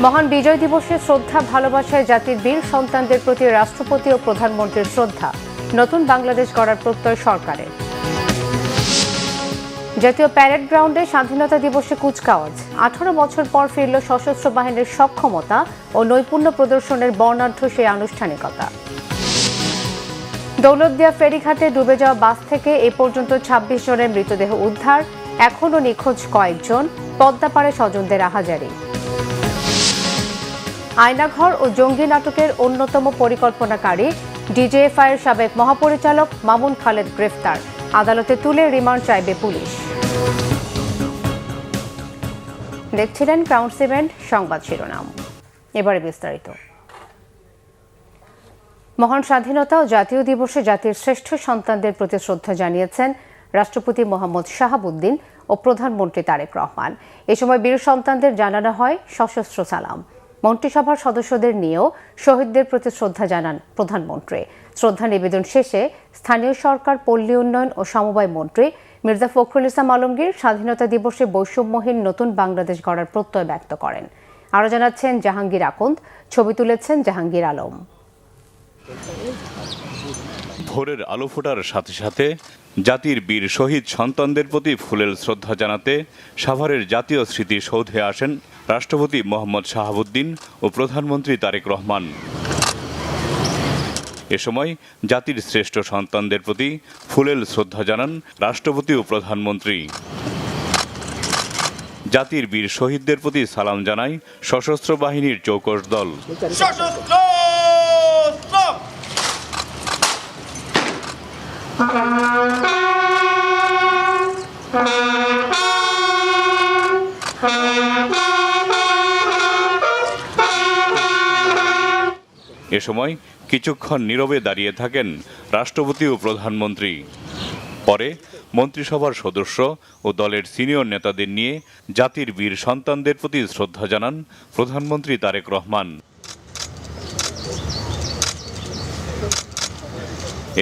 মহান বিজয় দিবসে শ্রদ্ধা ভালোবাসায় জাতির বীর সন্তানদের প্রতি রাষ্ট্রপতি ও প্রধানমন্ত্রীর শ্রদ্ধা, নতুন বাংলাদেশ গড়ার প্রত্যয় সরকারের। জাতীয় প্যারেড গ্রাউন্ডে স্বাধীনতা দিবসে কুচকাওয়াজ, 18 বছর পর ফিরল সশস্ত্র বাহিনীর সক্ষমতা ও নৈপুণ্য প্রদর্শনের বর্ণাঢ্য সেই আনুষ্ঠানিকতা। দৌলতদিয়া ফেরিঘাটে ডুবে যাওয়া বাস থেকে এ পর্যন্ত 26 জনের মৃতদেহ উদ্ধার, এখনও নিখোঁজ কয়েকজন, পদ্মাপাড়ে স্বজনদের আহাজারি। আয়নাঘর ও জঙ্গি নাটকের অন্যতম পরিকল্পনাকারী ডিজিএফআইয়ের সাবেক মহাপরিচালক মামুন খালেদ গ্রেফতার, আদালতে তুলে রিমান্ড চাইবে পুলিশ। দেখছিলেন ক্রাউন 7 সংবাদ শিরোনাম, এবারে বিস্তারিত। মহান স্বাধীনতা ও জাতীয় দিবসে জাতির শ্রেষ্ঠ সন্তানদের প্রতি শ্রদ্ধা জানিয়েছেন রাষ্ট্রপতি মোহাম্মদ শাহাবুদ্দিন ও প্রধানমন্ত্রী তারেক রহমান। এ সময় বীর সন্তানদের জানানো হয় সশস্ত্র সালাম। মন্ত্রিসভার সদস্যদের নিয়েও শহীদদের প্রতি শ্রদ্ধা জানান প্রধানমন্ত্রী। শ্রদ্ধা নিবেদন শেষে স্থানীয় সরকার, পল্লী উন্নয়ন ও সমবায় মন্ত্রী মির্জা ফখরুল ইসলাম আলমগীর স্বাধীনতা দিবসে বৈষম্যহীন নতুন বাংলাদেশ গড়ার প্রত্যয় ব্যক্ত করেন। আরও জানাচ্ছেন জাহাঙ্গীর আকন্দ, ছবি তুলেছেন জাহাঙ্গীর আলম। ভোরের আলো ফোটার সাথে সাথে জাতির বীর শহীদ সন্তানদের প্রতি ফুলেল শ্রদ্ধা জানাতে সাভারের জাতীয় স্মৃতিসৌধে আসেন রাষ্ট্রপতি মোহাম্মদ শাহাবুদ্দিন ও প্রধানমন্ত্রী তারেক রহমান। এ সময় জাতির শ্রেষ্ঠ সন্তানদের প্রতি ফুলেল শ্রদ্ধা জানান রাষ্ট্রপতি ও প্রধানমন্ত্রী। জাতির বীর শহীদদের প্রতি সালাম জানায় সশস্ত্র বাহিনীর চৌকস দল। এ সময় কিছুক্ষণ নীরবে দাঁড়িয়ে থাকেন রাষ্ট্রপতি ও প্রধানমন্ত্রী। পরে মন্ত্রিসভার সদস্য ও দলের সিনিয়র নেতাদের নিয়ে জাতির বীর সন্তানদের প্রতি শ্রদ্ধা জানান প্রধানমন্ত্রী তারেক রহমান।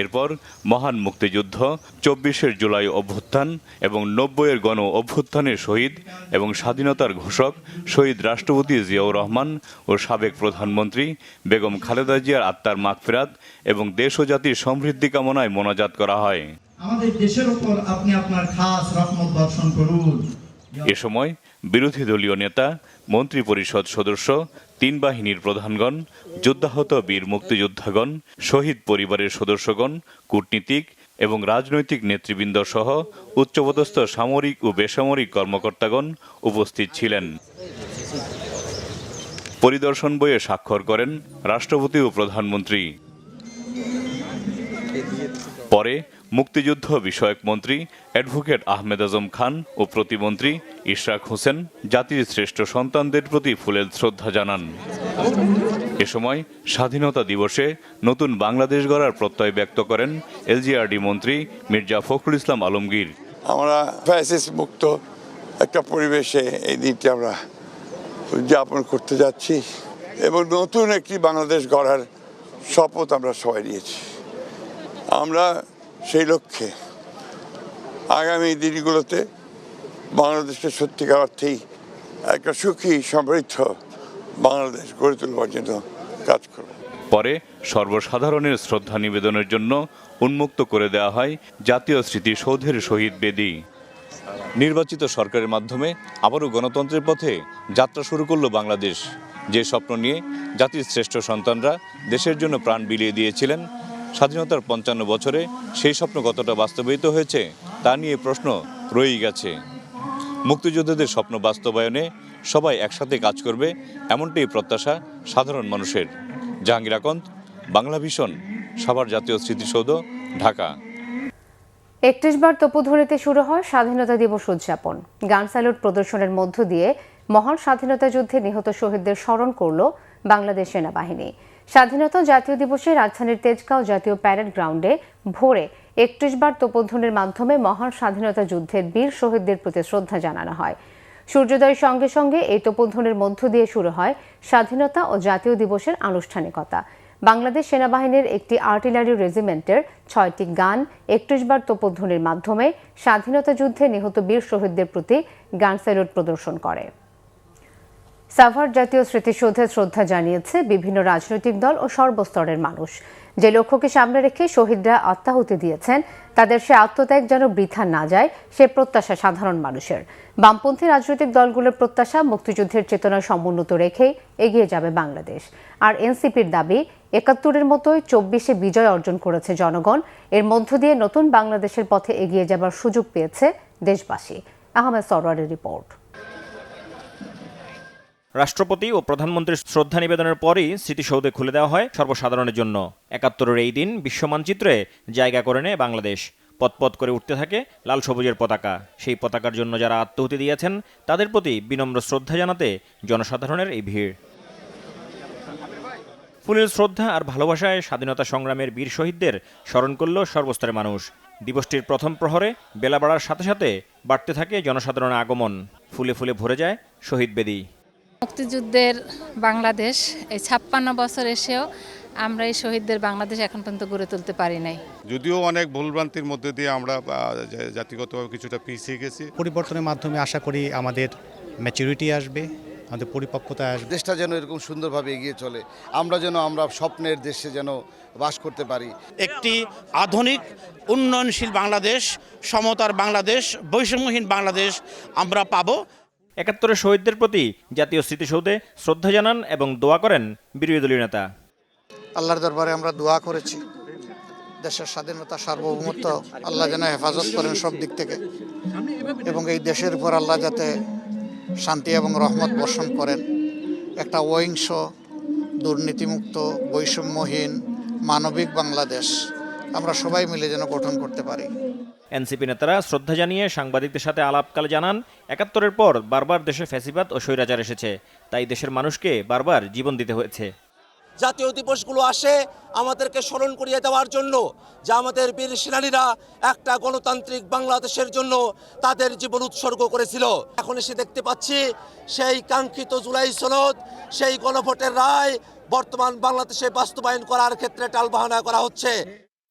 এরপর মহান মুক্তিযুদ্ধ, 24 জুলাই অভ্যুত্থান এবং 90-এর গণ অভ্যুত্থানের শহীদ এবং স্বাধীনতার ঘোষক শহীদ রাষ্ট্রপতি জিয়াউর রহমান ও সাবেক প্রধানমন্ত্রী বেগম খালেদা জিয়ার আত্মার মাগফিরাত এবং দেশ ও জাতির সমৃদ্ধি কামনায় মোনাজাত করা হয়। আমাদের দেশের উপর আপনি আপনার খাস রহমত বর্ষণ করুন। এ সময় বিরোধী দলীয় নেতা, মন্ত্রী পরিষদ সদস্য, 3 বাহিনীর প্রধানগণ, যুদ্ধাহত বীর মুক্তিযোদ্ধাগণ, শহীদ পরিবারের সদস্যগণ, কূটনীতিক এবং রাজনৈতিক নেতৃবৃন্দ সহ উচ্চপদস্থ সামরিক ও বেসামরিক কর্মকর্তাগণ উপস্থিত ছিলেন। পরিদর্শন বইয়ে স্বাক্ষর করেন রাষ্ট্রপতি ও প্রধানমন্ত্রী। পরে মুক্তিযুদ্ধ বিষয়ক মন্ত্রী অ্যাডভোকেট আহমেদ আজম খান ও প্রতিমন্ত্রী ইশরাক হোসেন জাতির শ্রেষ্ঠ সন্তানদের প্রতি ফুলেল শ্রদ্ধা জানান। এ সময় স্বাধীনতা দিবসে নতুন বাংলাদেশ গড়ার প্রত্যয় ব্যক্ত করেন এলজিআরডি মন্ত্রী মির্জা ফখরুল ইসলাম আলমগীর। আমরা ফ্যাসিস্ট মুক্ত একটা পরিবেশে এই দিনটি আমরা উদযাপন করতে যাচ্ছি এবং নতুন একটি বাংলাদেশ গড়ার শপথ আমরা সবাই নিয়েছি। আমরা সেই লক্ষ্যে আগামী দিনগুলোতে বাংলাদেশকে সত্যিকার অর্থেই একটা সুখী সমৃদ্ধ বাংলাদেশ গড়ে তুলবার জন্য কাজ করব। পরে সর্বসাধারণের শ্রদ্ধা নিবেদনের জন্য উন্মুক্ত করে দেওয়া হয় জাতীয় স্মৃতিসৌধের শহীদ বেদি। নির্বাচিত সরকারের মাধ্যমে আবারও গণতন্ত্রের পথে যাত্রা শুরু করল বাংলাদেশ। যে স্বপ্ন নিয়ে জাতির শ্রেষ্ঠ সন্তানরা দেশের জন্য প্রাণ বিলিয়ে দিয়েছিলেন, স্বাধীনতার 55 বছরে সেই স্বপ্ন কতটা বাস্তবায়িত হয়েছে তা নিয়ে প্রশ্ন রয়েই গেছে। মুক্তিযোদ্ধাদের স্বপ্ন বাস্তবায়নে সবাই একসাথে কাজ করবে, এমনটাই প্রত্যাশা সাধারণ মানুষের। জাহাঙ্গীর আকন্দ, বাংলা ভিশন, সাভার জাতীয় স্মৃতিসৌধ, ঢাকা। 31 বার তোপধ্বনিতে শুরু হয় স্বাধীনতা দিবস উদযাপন। গান স্যালুট প্রদর্শনের মধ্য দিয়ে মহান স্বাধীনতা যুদ্ধে নিহত শহীদদের স্মরণ করল বাংলাদেশ সেনাবাহিনী। স্বাধীনতা জাতীয় দিবসে রাজধানীর তেজগাঁও জাতীয় প্যারেড গ্রাউন্ডে ভোরে 31 বার তোপধ্বনির মাধ্যমে মহান স্বাধীনতা যুদ্ধের বীর শহীদদের প্রতি শ্রদ্ধা জানানো হয়। সূর্যোদয়ের সঙ্গে সঙ্গে এই তোপধ্বনির মধ্য দিয়ে শুরু হয় স্বাধীনতা ও জাতীয় দিবসের আনুষ্ঠানিকতা। বাংলাদেশ সেনাবাহিনীর একটি আর্টিলারি রেজিমেন্টের 6টি গান 31 বার তোপধ্বনির মাধ্যমে স্বাধীনতা যুদ্ধে নিহত বীর শহীদদের প্রতি গান স্যালুট প্রদর্শন করে। সাভার জাতীয় স্মৃতিসৌধে শ্রদ্ধা জানিয়েছে বিভিন্ন রাজনৈতিক দল ও সর্বস্তরের মানুষ। যে লক্ষ্যকে সামনে রেখে শহীদরা আত্মাহুতি দিয়েছেন, তাদের সে আত্মত্যাগ যেন বৃথা না যায়, সে প্রত্যাশা সাধারণ মানুষের। বামপন্থী রাজনৈতিক দলগুলোর প্রত্যাশা মুক্তিযুদ্ধের চেতনা সমুন্নত রেখেই এগিয়ে যাবে বাংলাদেশ। আর এনসিপির দাবি, ৭১-এর মতোই ২৪-এ বিজয় অর্জন করেছে জনগণ। এর মধ্য দিয়ে নতুন বাংলাদেশের পথে এগিয়ে যাবার সুযোগ পেয়েছে দেশবাসী। আহমেদ সরওয়ারের রিপোর্ট। রাষ্ট্রপতি ও প্রধানমন্ত্রীর শ্রদ্ধা নিবেদনের পরই স্মৃতিসৌধে খুলে দেওয়া হয় সর্বসাধারণের জন্য। ৭১-এর এই দিন বিশ্ব মানচিত্রে জায়গা করে নেয় বাংলাদেশ। পথ করে উঠতে থাকে লাল সবুজের পতাকা। সেই পতাকার জন্য যারা আত্মাহুতি দিয়েছেন, তাদের প্রতি বিনম্র শ্রদ্ধা জানাতে জনসাধারণের এই ভিড়। ফুলেল শ্রদ্ধা আর ভালোবাসায় স্বাধীনতা সংগ্রামের বীর শহীদদের স্মরণ করল সর্বস্তরের মানুষ। দিবসটির প্রথম প্রহরে বেলা বাড়ার সাথে সাথে বাড়তে থাকে জনসাধারণের আগমন। ফুলে ফুলে ভরে যায় শহীদ বেদি। মুক্তিযুদ্ধের বাংলাদেশ এই ৫৬ বছর এসেও আমরা এই শহীদদের বাংলাদেশ এখন পর্যন্ত গড়ে তুলতে পারি নাই। যদিও অনেক ভুলভ্রান্তির মধ্যে দিয়ে আমরা জাতিগতভাবে কিছুটা পিছিয়ে গেছি। পরিবর্তনের মাধ্যমে আশা করি আমাদের ম্যাচুরিটি আসবে, আমাদের পরিপক্কতা আসবে। দেশটা যেন এরকম সুন্দরভাবে এগিয়ে চলে, আমরা স্বপ্নের দেশে যেন বাস করতে পারি। একটি আধুনিক উন্নয়নশীল বাংলাদেশ, সমতার বাংলাদেশ, বৈষম্যহীন বাংলাদেশ আমরা পাবো। ৭১-এর শহীদদের প্রতি জাতীয় স্মৃতিসৌধে শ্রদ্ধা জানান এবং দোয়া করেন বিরোধী দলীয় নেতা। আল্লাহর দরবারে আমরা দোয়া করেছি, দেশের স্বাধীনতা সার্বভৌমত্ব আল্লাহ যেন হেফাজত করেন সব দিক থেকে, এবং এই দেশের উপর আল্লাহ যাতে শান্তি এবং রহমত বর্ষণ করেন। একটা অহিংস, দুর্নীতিমুক্ত, বৈষম্যহীন, মানবিক বাংলাদেশ আমরা সবাই মিলে যেন গঠন করতে পারি। এনসিপি নেতারা শ্রদ্ধা জানিয়ে সাংবাদিকদের সাথে আলাপকালে জানান, ৭১-এর পর বারবার দেশে ফ্যাসিবাদ ও স্বৈরাচার এসেছে, তাই দেশের মানুষকে বারবার জীবন দিতে হয়েছে। জাতীয় দিবসগুলো আসে আমাদেরকে স্মরণ করিয়ে দেওয়ার জন্য যে আমাদের বীর সেনানীরা একটা গণতান্ত্রিক বাংলাদেশের জন্য তাদের জীবন উৎসর্গ করেছিল। এখন এসে দেখতে পাচ্ছি সেই কাঙ্ক্ষিত জুলাই সনদ, সেই গণভোটের রায় বর্তমান বাংলাদেশে বাস্তবায়ন করার ক্ষেত্রে টালবাহানা করা হচ্ছে।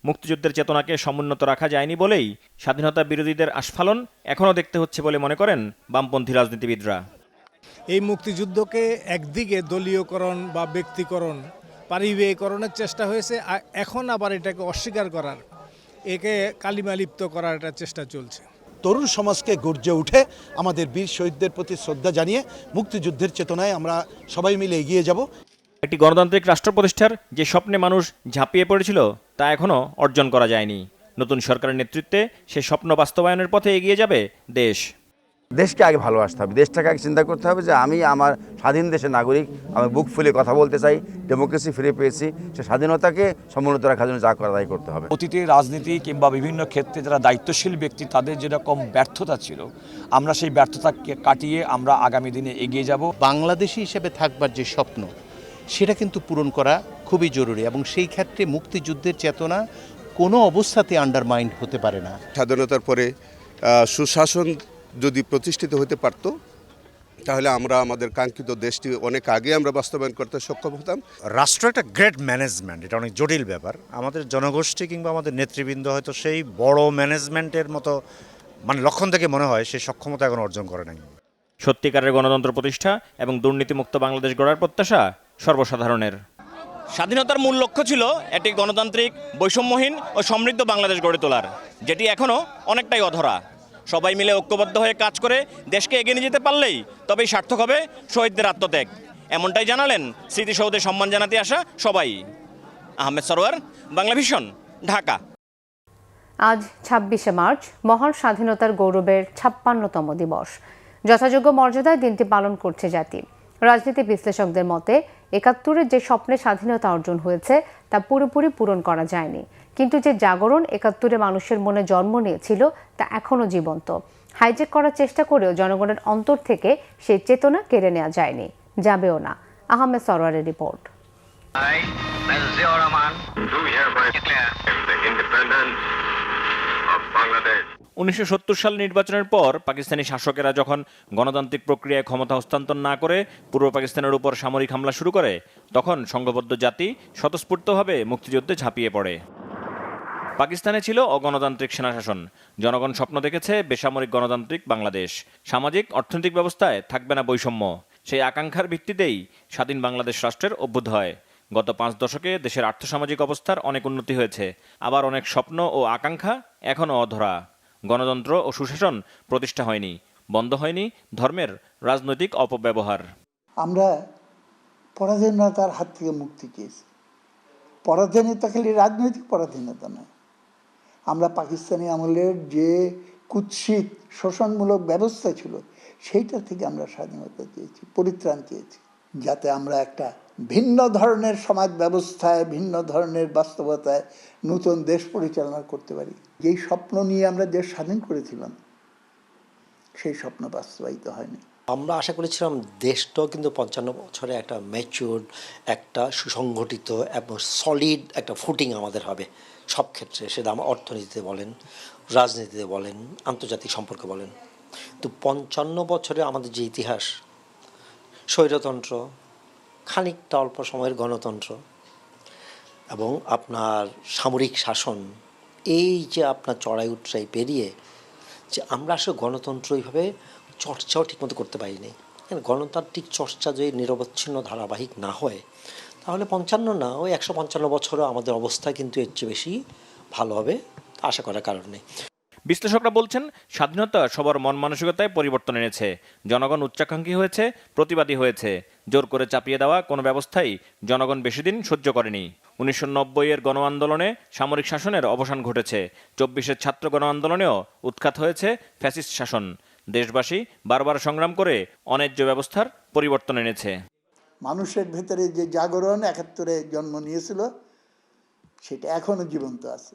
মুক্তিযুদ্ধের চেতনাকে সমুন্নত রাখা যায়নি বলেই স্বাধীনতা বিরোধীদের আস্ফালন এখনও দেখতে হচ্ছে বলে মনে করেন বামপন্থী রাজনীতিবিদরা। এই মুক্তিযুদ্ধকে একদিকে দলীয়করণ বা ব্যক্তিকরণ, পারিবারিকরণের চেষ্টা হয়েছে, এখন আবার এটাকে অস্বীকার করার, একে কালিমালিপ্ত করার একটা চেষ্টা চলছে। তরুণ সমাজকে গর্জে উঠে আমাদের বীর শহীদদের প্রতি শ্রদ্ধা জানিয়ে মুক্তিযুদ্ধের চেতনায় আমরা সবাই মিলে এগিয়ে যাব। একটি গণতান্ত্রিক রাষ্ট্র প্রতিষ্ঠার যে স্বপ্নে মানুষ ঝাঁপিয়ে পড়েছিল, তা এখনও অর্জন করা যায়নি। নতুন সরকারের নেতৃত্বে সে স্বপ্ন বাস্তবায়নের পথে এগিয়ে যাবে দেশ। দেশকে আগে ভালোবাসতে হবে, দেশটাকে আগে চিন্তা করতে হবে যে আমি আমার স্বাধীন দেশের নাগরিক, আমি বুক ফুলে কথা বলতে চাই, ডেমোক্রেসি ফিরে পেয়েছি, সে স্বাধীনতাকে সমুন্নত রাখার জন্য যা করা তাই করতে হবে। অতীতের রাজনীতি কিংবা বিভিন্ন ক্ষেত্রে যারা দায়িত্বশীল ব্যক্তি, তাদের যেরকম ব্যর্থতা ছিল, আমরা সেই ব্যর্থতাকে কাটিয়ে আমরা আগামী দিনে এগিয়ে যাব। বাংলাদেশি হিসেবে থাকবার যে স্বপ্ন, সেটা কিন্তু পূরণ করা খুবই জরুরি, এবং সেই ক্ষেত্রে মুক্তিযুদ্ধের চেতনা কোনো অবস্থাতে আন্ডারমাইন্ড হতে পারে না। স্বাধীনতার পরে সুশাসন যদি প্রতিষ্ঠিত হতে পারত, তাহলে আমরা আমাদের কাঙ্ক্ষিত দেশটি অনেক আগে আমরা বাস্তবায়ন করতে সক্ষম হতাম। রাষ্ট্র একটা গ্রেট ম্যানেজমেন্ট, এটা অনেক জটিল ব্যাপার। আমাদের জনগোষ্ঠী কিংবা আমাদের নেতৃবৃন্দ হয়তো সেই বড় ম্যানেজমেন্টের মতো লক্ষণ থেকে মনে হয় সেই সক্ষমতা এখন অর্জন করে নাই। সত্যিকারের গণতন্ত্র প্রতিষ্ঠা এবং দুর্নীতিমুক্ত বাংলাদেশ গড়ার প্রত্যাশা সর্বসাধারণের। স্বাধীনতার মূল লক্ষ্য ছিল একটি গণতান্ত্রিক, বৈষম্যহীন ও সমৃদ্ধ বাংলাদেশ গড়ে তোলার, যেটি এখনও অনেকটাই অধরা। সবাই মিলে ঐক্যবদ্ধ হয়ে কাজ করে দেশকে এগিয়ে নিয়ে যেতে পারলেই তবেই সার্থক হবে শহীদদের আত্মত্যাগ। এমনটাই জানালেন স্মৃতিসৌধে সম্মান জানাতে আসা সবাই। আহমেদ সরওয়ার, বাংলাভিশন, ঢাকা। আজ ২৬শে মার্চ মহান স্বাধীনতার গৌরবের ৫৬তম দিবস। যথাযোগ্য মর্যাদায় দিনটি পালন করছে জাতি। রাজনীতি বিশ্লেষকদের মতে ৭১-এর যে স্বপ্নে স্বাধীনতা অর্জন হয়েছে তা পুরোপুরি পূরণ করা যায়নি, কিন্তু যে জাগরণ ৭১-এ মানুষের মনে জন্ম নিয়েছিল তা এখনও জীবন্ত। হাইজ্যাক করার চেষ্টা করেও জনগণের অন্তর থেকে সেই চেতনা কেড়ে নেওয়া যায়নি, যাবেও না। আহমেদ সরওয়ারের রিপোর্ট। ১৯৭০ সাল নির্বাচনের পর পাকিস্তানি শাসকেরা যখন গণতান্ত্রিক প্রক্রিয়ায় ক্ষমতা হস্তান্তর না করে পূর্ব পাকিস্তানের উপর সামরিক হামলা শুরু করে, তখন সংঘবদ্ধ জাতি স্বতঃস্ফূর্তভাবে মুক্তিযুদ্ধে ঝাঁপিয়ে পড়ে। পাকিস্তানে ছিল অগণতান্ত্রিক সেনাশাসন। জনগণ স্বপ্ন দেখেছে বেসামরিক গণতান্ত্রিক বাংলাদেশ। সামাজিক অর্থনৈতিক ব্যবস্থায় থাকবে না বৈষম্য। সেই আকাঙ্ক্ষার ভিত্তিতেই স্বাধীন বাংলাদেশ রাষ্ট্রের অভ্যুদয়। গত 5 দশকে দেশের আর্থসামাজিক অবস্থার অনেক উন্নতি হয়েছে, আবার অনেক স্বপ্ন ও আকাঙ্ক্ষা এখনও অধরা। গণতন্ত্র ও সুশাসন প্রতিষ্ঠা হয়নি, বন্ধ হয়নি ধর্মের রাজনৈতিক অপব্যবহার। আমরা পরাধীনতার হাত থেকে মুক্তি চেয়েছি। পরাধীনতা খালি রাজনৈতিক পরাধীনতা নয়, আমরা পাকিস্তানি আমলের যে কুৎসিত শোষণমূলক ব্যবস্থা ছিল সেইটা থেকে আমরা স্বাধীনতা চেয়েছি, পরিত্রাণ চেয়েছি, যাতে আমরা একটা ভিন্ন ধরনের সমাজ ব্যবস্থায়, ভিন্ন ধরনের বাস্তবতায় নতুন দেশ পরিচালনা করতে পারি। যেই স্বপ্ন নিয়ে আমরা দেশ স্বাধীন করেছিলাম সেই স্বপ্ন বাস্তবায়িত হয়নি। আমরা আশা করেছিলাম দেশটাও কিন্তু 55 বছরে একটা ম্যাচিউরড, একটা সুসংগঠিত এবং সলিড একটা ফুটিং আমাদের হবে সব ক্ষেত্রে, সেটা আমার অর্থনীতিতে বলেন, রাজনীতিতে বলেন, আন্তর্জাতিক সম্পর্কে বলেন। তো 55 বছরে আমাদের যে ইতিহাস, স্বৈরতন্ত্র, খানিকটা অল্প সময়ের গণতন্ত্র এবং আপনার সামরিক শাসন, এই যে আপনার চড়াই উৎরাই পেরিয়ে যে আমরা আসলে গণতন্ত্র এইভাবে চর্চাও ঠিকমতো করতে পারিনি। গণতান্ত্রিক চর্চা যদি নিরবচ্ছিন্ন ধারাবাহিক না হয় তাহলে 55 না, ওই 155 বছরও আমাদের অবস্থা কিন্তু এর চেয়ে বেশি ভালো হবে আশা করার কারণ নেই। বিশ্লেষকরা বলছেন, স্বাধীনতা সবার মন মানসিকতায় পরিবর্তন এনেছে। জনগণ উচ্চাকাঙ্ক্ষী হয়েছে, প্রতিবাদী হয়েছে। জোর করে চাপিয়ে দেওয়া কোনো ব্যবস্থাই জনগণ বেশি দিন সহ্য করেনি। 1990-এর গণ আন্দোলনে সামরিক শাসনের অবসান ঘটেছে। 24-এর ছাত্র গণ আন্দোলনেও উৎখাত হয়েছে ফ্যাসিস্ট শাসন। দেশবাসী বারবার সংগ্রাম করে অন্যায্য ব্যবস্থার পরিবর্তন এনেছে। মানুষের ভেতরে যে জাগরণ 71-এ জন্ম নিয়েছিল সেটা এখনো জীবন্ত আছে।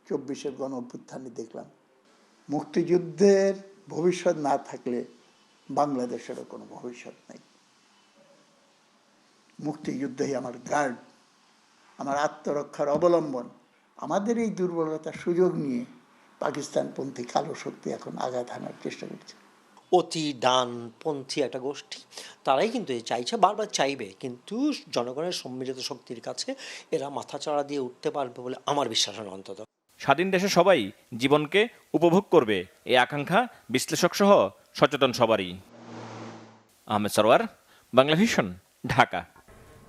24-এর গণ অভ্যুত্থানে দেখলাম মুক্তিযুদ্ধের ভবিষ্যৎ না থাকলে বাংলাদেশেরও কোনো ভবিষ্যৎ নেই। মুক্তিযুদ্ধই আমার গার্ড, আমার আত্মরক্ষার অবলম্বন। আমাদের এই দুর্বলতার সুযোগ নিয়ে পাকিস্তানপন্থী কালো শক্তি এখন আঘাত হানার চেষ্টা করছে। অতি ডানপন্থী একটা গোষ্ঠী, তারাই কিন্তু চাইছে, বারবার চাইবে, কিন্তু জনগণের সম্মিলিত শক্তির কাছে এরা মাথাচাড়া দিয়ে উঠতে পারবে বলে আমার বিশ্বাস হয় অন্তত। স্বাধীন দেশে সবাই জীবনকে উপভোগ করবে, এই আকাঙ্ক্ষা বিশ্লেষক সহ সচেতন সবারই। আহমেদ সরওয়ার, বাংলাভিশন, ঢাকা।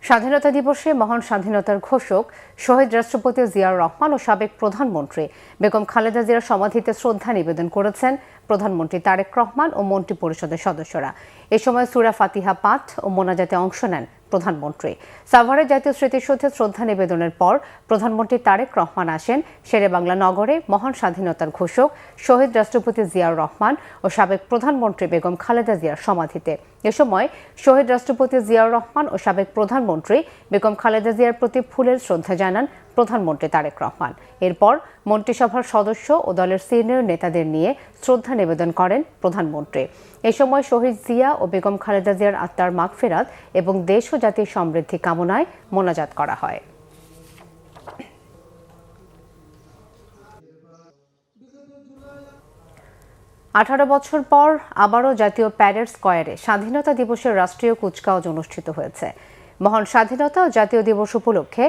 স্বাধীনতা দিবসে মহান স্বাধীনতার ঘোষক শহীদ রাষ্ট্রপতি জিয়াউর রহমান ও সাবেক প্রধানমন্ত্রী বেগম খালেদা জিয়ার সমাধিতে শ্রদ্ধা নিবেদন করেছেন প্রধানমন্ত্রী তারেক রহমান ও মন্ত্রী পরিষদের সদস্যরা। এ সময় সূরা ফাতিহা পাঠ ও মোনাজাতে অংশ নেন প্রধানমন্ত্রী। সাভারে জাতীয় স্মৃতিসৌধে শ্রদ্ধা নিবেদনের পর প্রধানমন্ত্রী তারেক রহমান আসেন শেরেবাংলা নগরে মহান স্বাধীনতার ঘোষক শহীদ রাষ্ট্রপতি জিয়াউর রহমান ও সাবেক প্রধানমন্ত্রী বেগম খালেদা জিয়ার সমাধিতে। এ সময় শহীদ রাষ্ট্রপতি জিয়াউর রহমান ও সাবেক প্রধানমন্ত্রী বেগম খালেদা জিয়ার প্রতি ফুলের শ্রদ্ধা জানান প্রধানমন্ত্রী তারেক রহমান। এরপর মন্ত্রিসভার সদস্য ও দলের সিনিয়র নেতাদের নিয়ে শ্রদ্ধা নিবেদন করেন প্রধানমন্ত্রী। এ সময় শহীদ জিয়া ও বেগম খালেদা জিয়ার আত্মার মাগফিরাত এবং দেশ ও জাতির সমৃদ্ধি কামনায় মোনাজাত করা হয়। আঠারো বছর পর আবারও জাতীয় প্যারেড স্কয়ারে স্বাধীনতা দিবসের রাষ্ট্রীয় কুচকাওয়াজ অনুষ্ঠিত হয়েছে। মহান স্বাধীনতা ও জাতীয় দিবস উপলক্ষে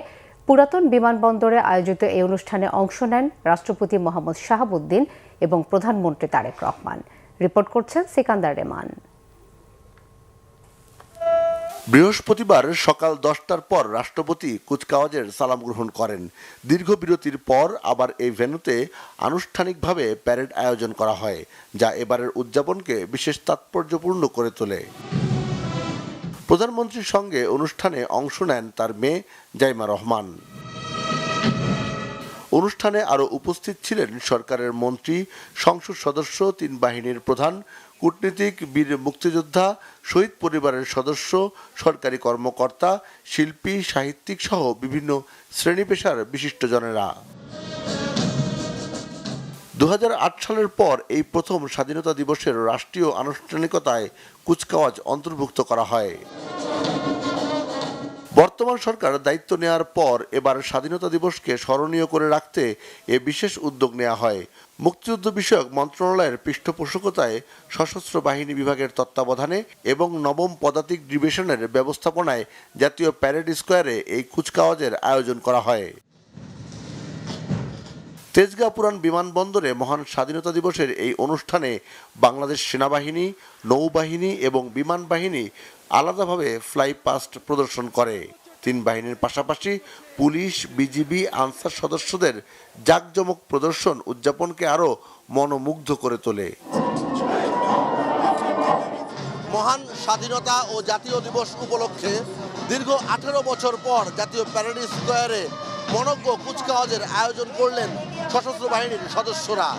পুরাতন বিমানবন্দরে আয়োজিত এই অনুষ্ঠানে অংশ নেন রাষ্ট্রপতি মোহাম্মদ শাহাবুদ্দিন এবং প্রধানমন্ত্রী তারেক রহমান। রিপোর্ট করছেন সিকান্দার রেমান। বৃহস্পতিবার সকাল 10টার পর রাষ্ট্রপতি কুচকাওয়াজের সালাম গ্রহণ করেন। দীর্ঘ বিরতির পর আবার এই ভেন্যুতে আনুষ্ঠানিকভাবে প্যারেড আয়োজন করা হয়, যা এবারের উদযাপনকে বিশেষ তাৎপর্যপূর্ণ করে তোলে। প্রধানমন্ত্রীর সঙ্গে অনুষ্ঠানে অংশ নেন তার মেয়ে জাইমা রহমান। অনুষ্ঠানে আরও উপস্থিত ছিলেন সরকারের মন্ত্রী, সংসদ সদস্য, 3 বাহিনীর প্রধান, কূটনীতিক, বীর মুক্তিযোদ্ধা, শহীদ পরিবারের সদস্য, সরকারি কর্মকর্তা, শিল্পী, সাহিত্যিক সহ বিভিন্ন শ্রেণী পেশার বিশিষ্টজনেরা। 2008 সালের পর এই প্রথম স্বাধীনতা দিবসের রাষ্ট্রীয় আনুষ্ঠানিকতায় কুচকাওয়াজ অন্তর্ভুক্ত করা হয়। বর্তমান সরকার দায়িত্ব নেওয়ার পর এবার স্বাধীনতা দিবসকে স্মরণীয় করে রাখতে এ বিশেষ উদ্যোগ নেওয়া হয়। মুক্তিযুদ্ধ বিষয়ক মন্ত্রণালয়ের পৃষ্ঠপোষকতায় সশস্ত্র বাহিনী বিভাগের তত্ত্বাবধানে এবং 9ম পদাতিক ডিভিশনের ব্যবস্থাপনায় জাতীয় প্যারেড স্কয়ারে এই কুচকাওয়াজের আয়োজন করা হয়। তেজগাঁ পুরান বিমানবন্দরে মহান স্বাধীনতা দিবসের এই অনুষ্ঠানে বাংলাদেশ সেনাবাহিনী, নৌবাহিনী এবং বিমান বাহিনী আলাদাভাবে ফ্লাই পাস্ট প্রদর্শন করে। তিন বাহিনীর পাশাপাশি পুলিশ, বিজিবি, আনসার সদস্যদের জাঁকজমক প্রদর্শন উদযাপনকে আরও মনোমুগ্ধ করে তোলে। মহান স্বাধীনতা ও জাতীয় দিবস উপলক্ষে দীর্ঘ 18 বছর পর জাতীয় প্যারেড স্কোয়ারে মনোজ্ঞ কুচকাওয়াজের আয়োজন করলেন সশস্ত্র বাহিনীর সদস্যরা।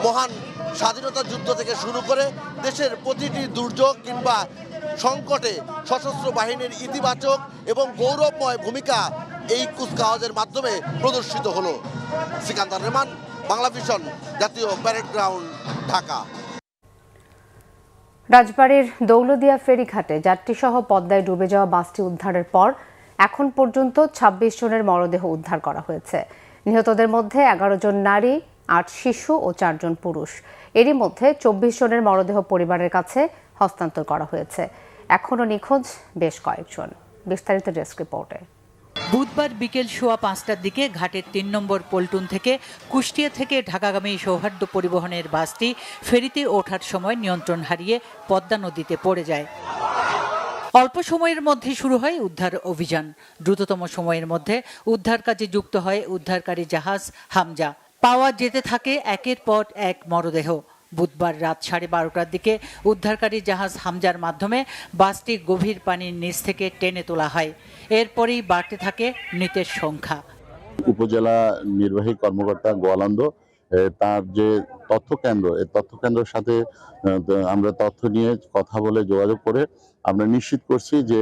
মহান স্বাধীনতা যুদ্ধ থেকে শুরু করে দেশের প্রতিটি দুর্যোগ কিংবা সংকটে সশস্ত্র বাহিনীর ইতিবাচক এবং গৌরবময় ভূমিকা এই কুচকাওয়াজের মাধ্যমে প্রদর্শিত হলো। সিকান্দার রহমান, বাংলা ভিশন, জাতীয় প্যারেড গ্রাউন্ড, ঢাকা। রাজবাড়ীর দৌলদিয়া ফেরিঘাটে যাত্রীসহ পদ্মায় ডুবে যাওয়া বাসটি উদ্ধারের পর এখন পর্যন্ত 26 জনের মরদেহ উদ্ধার করা হয়েছে। নিহতদের মধ্যে 11 জন নারী, 8 শিশু ও 4 জন পুরুষ। এরই মধ্যে 24 জনের মরদেহ পরিবারের কাছে হস্তান্তর করা হয়েছে। এখনও নিখোঁজ বেশ কয়েকজন। বিস্তারিত ডেস্ক রিপোর্টে। বুধবার বিকেল 5:15টার দিকে ঘাটের 3 নম্বর পল্টন থেকে কুষ্টিয়া থেকে ঢাকাগামী সৌহার্দ্য পরিবহনের বাসটি ফেরিতে ওঠার সময় নিয়ন্ত্রণ হারিয়ে পদ্মা নদীতে পড়ে যায়। অল্প সময়ের মধ্যে শুরু হয় উদ্ধার অভিযান। দ্রুততম সময়ের মধ্যে উদ্ধার কাজে যুক্ত হয় উদ্ধারকারী জাহাজ হামজা। পাওয়া যেতে থাকে একের পর এক মরদেহ। বুধবার রাত 12:30টার দিকে উদ্ধারকারী জাহাজ হামজার মাধ্যমে বাসটি গভীর পানির নিচ থেকে টেনে তোলা হয়। এরপরেই বাড়তে থাকে মৃতের সংখ্যা। উপজেলা নির্বাহী কর্মকর্তা গোয়ালন্দ তার যে তথ্য কেন্দ্র, এই তথ্য কেন্দ্রের সাথে আমরা তথ্য নিয়ে কথা বলে যোগাযোগ করে আমরা নিশ্চিত করছি যে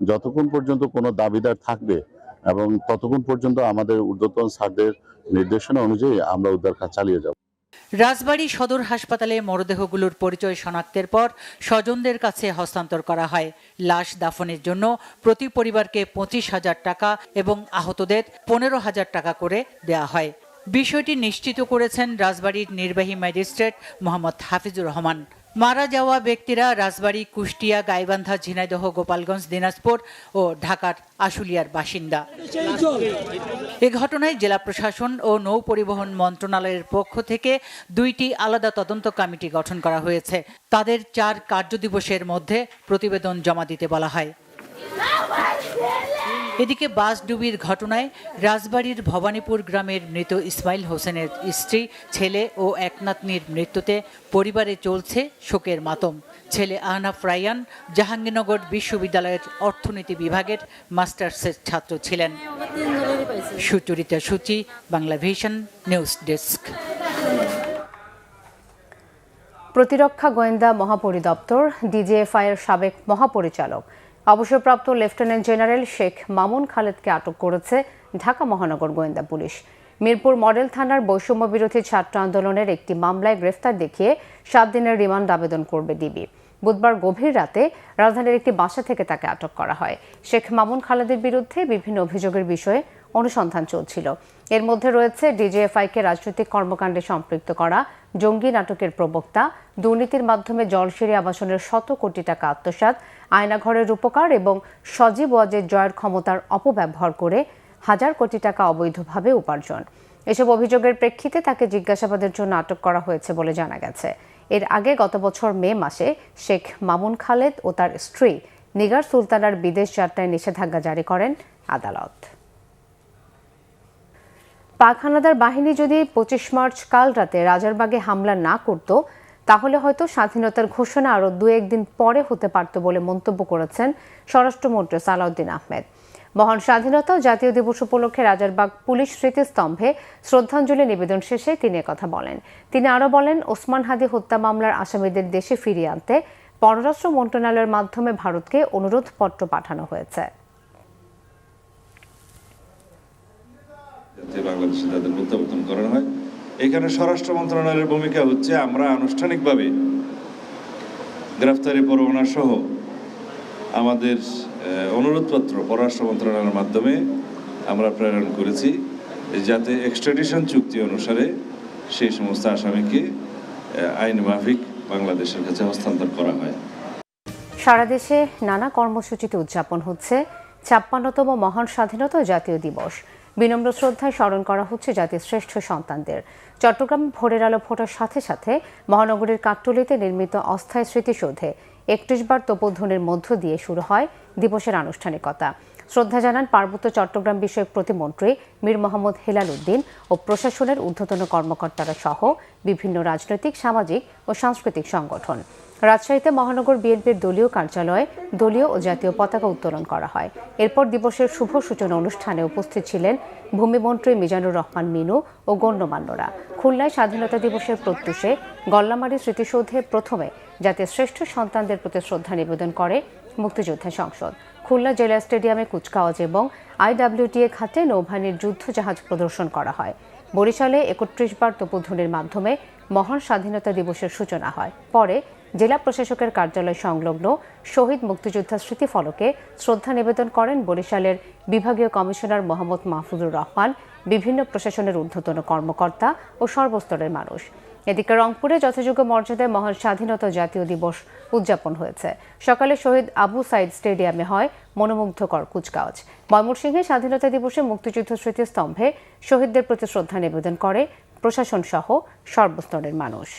যতক্ষণ পর্যন্ত কোনো দাবিদার থাকবে এবং ততক্ষণ পর্যন্ত আমাদের ঊর্ধ্বতন স্যারদের নির্দেশনা অনুযায়ী আমরা উদ্ধার কাজ চালিয়ে যাব। রাজবাড়ী সদর হাসপাতালে মরদেহগুলোর পরিচয় শনাক্তের পর স্বজনদের কাছে হস্তান্তর করা হয়। লাশ দাফনের জন্য প্রতি পরিবারকে 25,000 টাকা এবং আহতদের 15,000 টাকা করে দেয়া হয়। বিষয়টি নিশ্চিত করেছেন রাজবাড়ীর নির্বাহী ম্যাজিস্ট্রেট মোহাম্মদ হাফিজুর রহমান। মারা যাওয়া ব্যক্তিরা রাজবাড়ী, কুষ্টিয়া, গাইবান্ধা, ঝিনাইদহ, গোপালগঞ্জ, দিনাজপুর ও ঢাকার আশুলিয়ার বাসিন্দা। এ ঘটনায় জেলা প্রশাসন ও নৌ পরিবহন মন্ত্রণালয়ের পক্ষ থেকে 2টি আলাদা তদন্ত কমিটি গঠন করা হয়েছে। তাদের 4 কার্যদিবসের মধ্যে প্রতিবেদন জমা দিতে বলা হয়। এদিকে বাস ডুবির ঘটনায় রাজবাড়ীর ভবানীপুর গ্রামের মৃত ইসমাইল হোসেনের স্ত্রী, ছেলে ও এক নাতনির মৃত্যুতে পরিবারে চলছে শোকের মাতম। ছেলে আহনাফ রায়ান জাহাঙ্গীরনগর বিশ্ববিদ্যালয়ের অর্থনীতি বিভাগের মাস্টার্সের ছাত্র ছিলেন। সুচরিতা সূচি, বাংলা ভিশন নিউজ ডেস্ক। প্রতিরক্ষা গোয়েন্দা মহাপরিদপ্তর ডিজিএফআই এর সাবেক মহাপরিচালক অবসরপ্রাপ্ত লেফটেন্যান্ট জেনারেল শেখ মামুন খালেদকে আটক করেছে ঢাকা মহানগর গোয়েন্দা পুলিশ। মিরপুর মডেল থানার বৈষম্য বিরোধী ছাত্র আন্দোলনের একটি মামলায় গ্রেফতার দেখিয়ে 7 দিনের রিমান্ড আবেদন করবে ডিবি। বুধবার গভীর রাতে রাজধানীর একটি বাসা থেকে তাকে আটক করা হয়। শেখ মামুন খালেদের বিরুদ্ধে বিভিন্ন অভিযোগের বিষয়ে অনুসন্ধান চলছিল। এর মধ্যে রয়েছে ডিজিএফআইকে রাজনৈতিক কর্মকাণ্ডে সম্পৃক্ত করা, জঙ্গি নাটকের প্রবক্তা, দুর্নীতির মাধ্যমে জলসিঁড়ি আবাসনের 100 কোটি টাকা আত্মসাৎ, আয়নাঘরের রূপকার এবং সজীব ওয়াজেদ জয়ের ক্ষমতার অপব্যবহার করে 1000 কোটি টাকা অবৈধভাবে উপার্জন। এসব অভিযোগের প্রেক্ষিতে তাকে জিজ্ঞাসাবাদের জন্য আটক করা হয়েছে বলে জানা গেছে। এর আগে গত বছর মে মাসে শেখ মামুন খালেদ ও তার স্ত্রী নিগার সুলতানার বিদেশ যাত্রায় নিষেধাজ্ঞা জারি করেন আদালত। পাক হানাদার বাহিনী যদি 25 মার্চ কাল রাতে রাজারবাগে হামলা না করত, তাহলে হয়তো স্বাধীনতার ঘোষণা আরও 2-1 দিন পরে হতে পারত বলে মন্তব্য করেছেন স্বরাষ্ট্রমন্ত্রী সালাউদ্দিন আহমেদ। মহান স্বাধীনতা ও জাতীয় দিবস উপলক্ষে রাজারবাগ পুলিশ স্মৃতিস্তম্ভে শ্রদ্ধাঞ্জলি নিবেদন শেষে তিনি একথা বলেন। তিনি আরও বলেন, ওসমান হাদি হত্যা মামলার আসামিদের দেশে ফিরিয়ে আনতে পররাষ্ট্র মন্ত্রণালয়ের মাধ্যমে ভারতকে অনুরোধপত্র পাঠানো হয়েছে। বাংলাদেশে তাদের প্রত্যাবর্তন করানো হয়। এখানে স্বরাষ্ট্র মন্ত্রণালয়ের ভূমিকা হচ্ছে, আমরা আনুষ্ঠানিকভাবে গ্রেফতারি পরোয়ানা সহ আমাদের অনুরোধপত্র পররাষ্ট্র মন্ত্রণালয়ের মাধ্যমে আমরা প্রেরণ করেছি, যাতে এক্সট্রাডিশন চুক্তি অনুসারে সেই সমস্ত আসামিকে আইন মাফিক বাংলাদেশের কাছে হস্তান্তর করা হয়। সারা দেশে নানা কর্মসূচিতে উদযাপন হচ্ছে 56তম মহান স্বাধীনতা জাতীয় দিবস। বিনম্র শ্রদ্ধায় স্মরণ করা হচ্ছে জাতির শ্রেষ্ঠ সন্তানদের। চট্টগ্রামে ভোরের আলো ফোটার সাথে সাথে মহানগরীর কাকটলিতে নির্মিত অস্থায়ী স্মৃতিসৌধে 31 বার তোপধ্বনির মধ্য দিয়ে শুরু হয় দিবসের আনুষ্ঠানিকতা। শ্রদ্ধা জানান পার্বত্য চট্টগ্রাম বিষয়ক প্রতিমন্ত্রী মীর মোহাম্মদ হেলাল উদ্দিন ও প্রশাসনের ঊর্ধ্বতন কর্মকর্তারা সহ বিভিন্ন রাজনৈতিক, সামাজিক ও সাংস্কৃতিক সংগঠন। রাজশাহীতে মহানগর বিএনপির দলীয় কার্যালয়ে দলীয় ও জাতীয় পতাকা উত্তোলন করা হয়। এরপর দিবসের শুভ সূচনা অনুষ্ঠানে উপস্থিত ছিলেন ভূমিমন্ত্রী মিজানুর রহমান মিনু ও গণ্যমান্যরা। খুলনায় স্বাধীনতা দিবসের প্রত্যুষে গল্লামারী স্মৃতিসৌধে প্রথমে জাতির শ্রেষ্ঠ সন্তানদের প্রতি শ্রদ্ধা নিবেদন করে মুক্তিযোদ্ধা সংসদ। খুলনা জেলা স্টেডিয়ামে কুচকাওয়াজ এবং IWTA ঘাটে নৌবাহিনীর যুদ্ধজাহাজ প্রদর্শন করা হয়। বরিশালে 31 বার তোপধ্বনির মাধ্যমে মহান স্বাধীনতা দিবসের সূচনা হয়। পরে জেলা প্রশাসকের কার্যালয় সংলগ্ন শহীদ মুক্তিযোদ্ধা স্মৃতিফলকে শ্রদ্ধা নিবেদন করেন বরিশালের বিভাগীয় কমিশনার মোহাম্মদ মাহফুজুর রহমান, বিভিন্ন প্রশাসনের ঊর্ধ্বতন কর্মকর্তা ও সর্বস্তরের মানুষ। এদিকে রংপুরে যথাযোগ্য মর্যাদায় মহান স্বাধীনতা জাতীয় দিবস উদযাপন হয়েছে। সকালে শহীদ আবু সাইদ স্টেডিয়ামে হয় মনোমুগ্ধকর কুচকাওয়াজ। ময়মনসিংহে স্বাধীনতা দিবসে মুক্তিযুদ্ধ স্মৃতিস্তম্ভে শহীদদের প্রতি শ্রদ্ধা নিবেদন করে প্রশাসন সহ সর্বস্তরের মানুষ।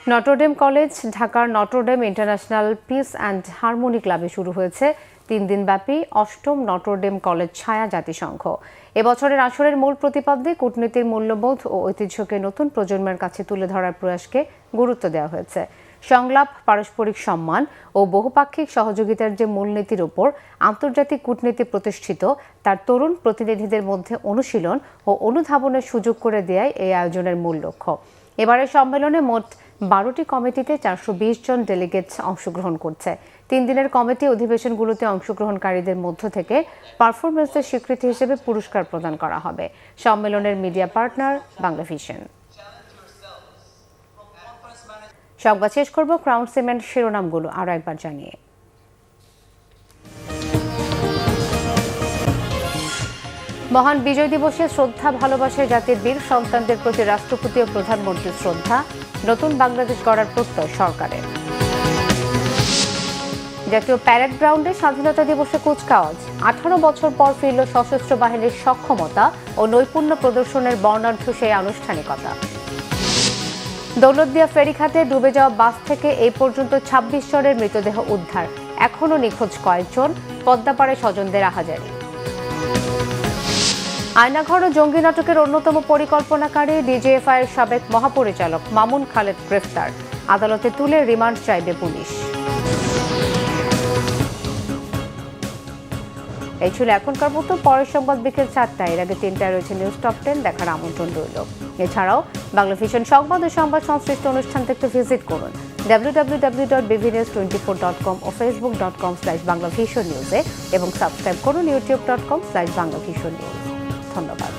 নটরডেম কলেজ ঢাকার Notre Dame international piece and harmony ক্লাবে শুরু হয়েছে 3 দিনব্যাপী 8ম নটরডেম কলেজ ছায়া জাতিসংঘ। এবছরের আসরের মূল প্রতিপাদ্যে কূটনীতির মূল্যবোধ ও ঐতিহ্যকে নতুন প্রজন্মের কাছে তুলে ধরার প্রয়াসকে গুরুত্ব দেওয়া হয়েছে। সংলাপ, পারস্পরিক সম্মান ও বহুপাক্ষিক সহযোগিতার যে মূলনীতির উপর আন্তর্জাতিক কূটনীতি প্রতিষ্ঠিত, তার তরুণ প্রতিনিধিদের মধ্যে অনুশীলন ও অনুধাবনের সুযোগ করে দেয়াই এই আয়োজনের মূল লক্ষ্য। এবারের সম্মেলনে মোট 12টি কমিটিতে 420 জন ডেলিগেট অংশগ্রহণ করছে। 3 দিনের কমিটি অধিবেশনগুলোতে অংশগ্রহণকারীদের মধ্য থেকে পারফরমেন্সের স্বীকৃতি হিসেবে পুরস্কার প্রদান করা হবে। সম্মেলনের মিডিয়া পার্টনার বাংলাভিশন। সংবাদ শেষ করব ক্রাউন সিমেন্ট শিরোনামগুলো আরও একবার জানিয়ে। মহান বিজয় দিবসে শ্রদ্ধা, ভালোবাসায় জাতির বীর সন্তানদের প্রতি রাষ্ট্রপতি ও প্রধানমন্ত্রীর শ্রদ্ধা, নতুন বাংলাদেশ গড়ার প্রত্যয় সরকারের। জাতীয় প্যারেড গ্রাউন্ডে স্বাধীনতা দিবসে কুচকাওয়াজ। 18 বছর পর ফিরল সশস্ত্র বাহিনীর সক্ষমতা ও নৈপুণ্য প্রদর্শনের বর্ণাঢ্য সেই আনুষ্ঠানিকতা। দৌলতদিয়া ফেরিঘাটে ডুবে যাওয়া বাস থেকে এই পর্যন্ত 26 জনের মৃতদেহ উদ্ধার, এখনও নিখোঁজ কয়েকজন, পদ্মাপাড়ে স্বজনদের আহাজারি। আয়নাঘর ও জঙ্গি নাটকের অন্যতম পরিকল্পনাকারী ডিজিএফআই এর সাবেক মহাপরিচালক মামুন খালেদ গ্রেফতার, আদালতে তুলে রিমান্ড চাইবে পুলিশ। এই ছিল এখনকার মতো। পরের সংবাদ বিকেল 4টায়। এর আগে 3টায় রয়েছে নিউজ টপ 10 দেখার আমন্ত্রণ রইল। এছাড়াও বাংলাভিশন সংবাদ ও সংবাদ সংশ্লিষ্ট অনুষ্ঠান দেখতে ভিজিট করুন www.bvnews24.com ও facebook.com/banglavisionnews এবং সাবস্ক্রাইব করুন youtube.com/banglavisionnews। ধন্যবাদ।